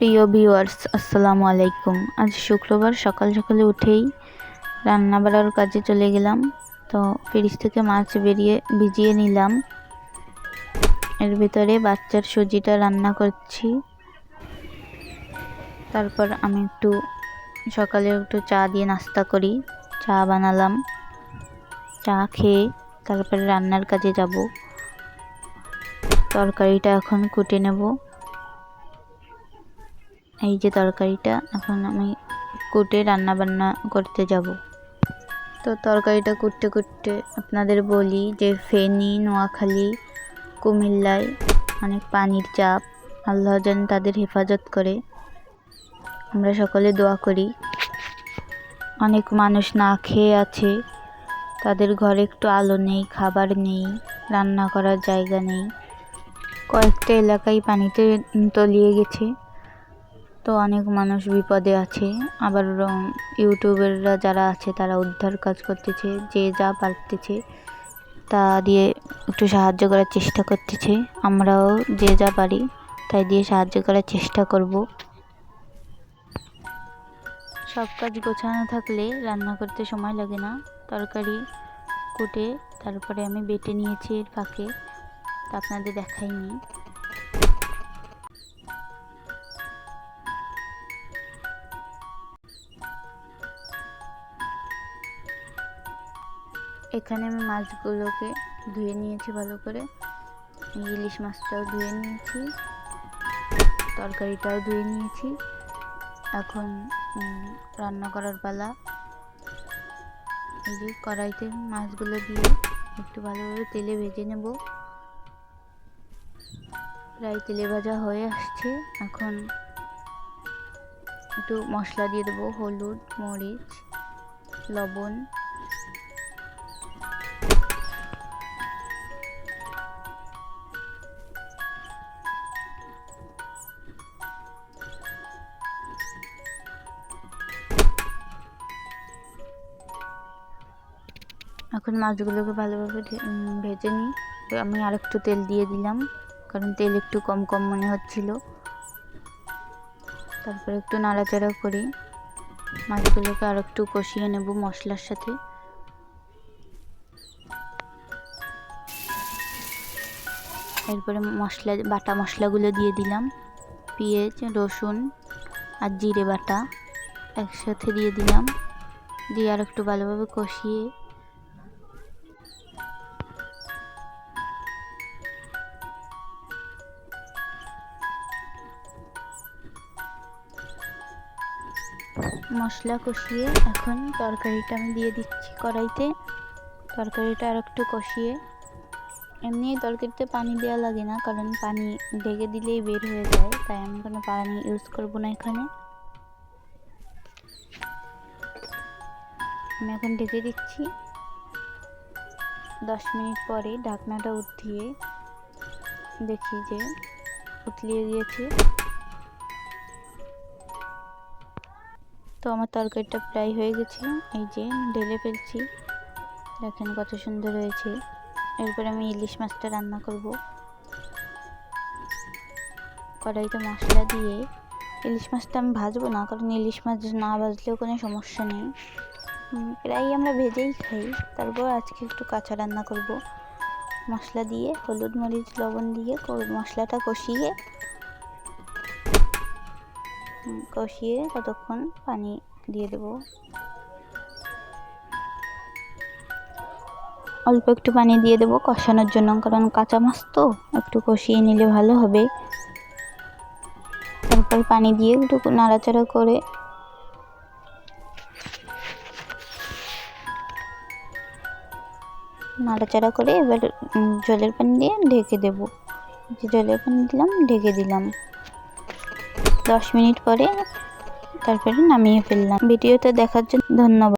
প্রিয় ভিউয়ার্স, আসসালামু আলাইকুম। আজ শুক্রবার সকাল সকালে উঠেই রান্না বাড়ার কাজে চলে গেলাম। তো ফ্রিজ থেকে মাছ ভিজিয়ে নিলাম। এর ভিতরে বাচ্চার সুজিটা রান্না করছি। তারপর আমি সকালে একটু চা দিয়ে নাস্তা করি। চা বানালাম। চা খেয়ে তারপরে রান্নার কাজে যাব। তরকারিটা এখন কুটে নেব। এই যে তরকারিটা এখন আমি কুটে রান্না বান্না করতে যাব। তো তরকারিটা কুটতে কুটতে আপনাদের বলি যে ফেনী, নোয়াখালী, কুমিল্লায় অনেক পানির চাপ। আল্লাহ যেন তাদের হেফাজত করে, আমরা সকলে দোয়া করি। অনেক মানুষ না খেয়ে আছে, তাদের ঘরে একটু আলো নেই, খাবার নেই, রান্না করার জায়গা নেই। কয়েকটা এলাকায় পানিতে তলিয়ে গেছে। তো অনেক মানুষ বিপদে আছে। আবার ইউটিউবাররা যারা আছে তারা উদ্ধার কাজ করতেছে, যে যা পারতেছে তা দিয়ে একটু সাহায্য করার চেষ্টা করতেছে। আমরাও যে যা পারি তাই দিয়ে সাহায্য করার চেষ্টা করব। সব কাজ গোছানো থাকলে রান্না করতে সময় লাগে না। তরকারি কুটে তারপরে আমি বেটে নিয়েছি এর ফাঁকে, তা আপনাদের দেখাইনি। এখানে আমি মাছগুলোকে ধুয়ে নিয়েছি ভালো করে। ইলিশ মাছটাও ধুয়ে নিয়েছি, তরকারিটাও ধুয়ে নিয়েছি। এখন রান্না করার পালা। এই যে কড়াইতে মাছগুলো দিয়ে একটু ভালোভাবে তেলে ভেজে নেব। প্রায় তেলে ভাজা হয়ে আসছে। এখন একটু মশলা দিয়ে দেবো, হলুদ, মরিচ, লবণ। এখন মাছগুলোকে ভালোভাবে ভেজে নিই। আমি আরেকটু তেল দিয়ে দিলাম, কারণ তেল একটু কম কম মনে হচ্ছিল। তারপরে একটু নাড়াচাড়া করি, মাছগুলোকে আর একটু কষিয়ে নেব মশলার সাথে। এরপরে বাটা মশলাগুলো দিয়ে দিলাম। পেঁয়াজ, রসুন আর জিরে বাটা একসাথে দিয়ে দিলাম। দিয়ে আর একটু ভালোভাবে কষিয়ে মশলা কষিয়ে এখন তরকারিটা আমি দিয়ে দিচ্ছি কড়াইতে। তরকারিটা আর একটু কষিয়ে, এমনি তরকারিতে পানি দেওয়া লাগে না, কারণ পানি ঢেকে দিলেই বের হয়ে যায়, তাই আমি কোনো পানি ইউজ করব না এখানে। আমি এখন ঢেকে দিচ্ছি। 10 মিনিট পরে ঢাকনাটা উঠিয়ে দেখি যে উতলিয়ে গিয়েছে। তো আমার তরকারিটা প্রায় হয়ে গেছে। এই যে ঢেলে ফেলছি, দেখেন কত সুন্দর হয়েছে। এরপরে আমি ইলিশ মাছটা রান্না করব। কড়াইতে মশলা দিয়ে ইলিশ মাছটা আমি ভাজবো না, কারণ ইলিশ মাছ না ভাজলেও কোনো সমস্যা নেই, প্রায় আমরা ভেজেই খাই। তারপর আজকে একটু কাঁচা রান্না করব। মশলা দিয়ে হলুদ, মরিচ, লবণ দিয়ে মশলাটা কষিয়ে কতক্ষণ পানি দিয়ে দেব। অল্প একটু পানি দিয়ে দেব কষানোর জন্য, কারণ কাঁচা মাছ তো একটু কষিয়ে নিলে ভালো হবে। তারপর পানি দিয়ে একটু নাড়াচাড়া করে এবার জলের পানি দিয়ে ঢেকে দেব। জলের পানি দিলাম, ঢেকে দিলাম। 10 মিনিট পরে তারপরে নামিয়ে ফেললাম। ভিডিওটা দেখার জন্য ধন্যবাদ।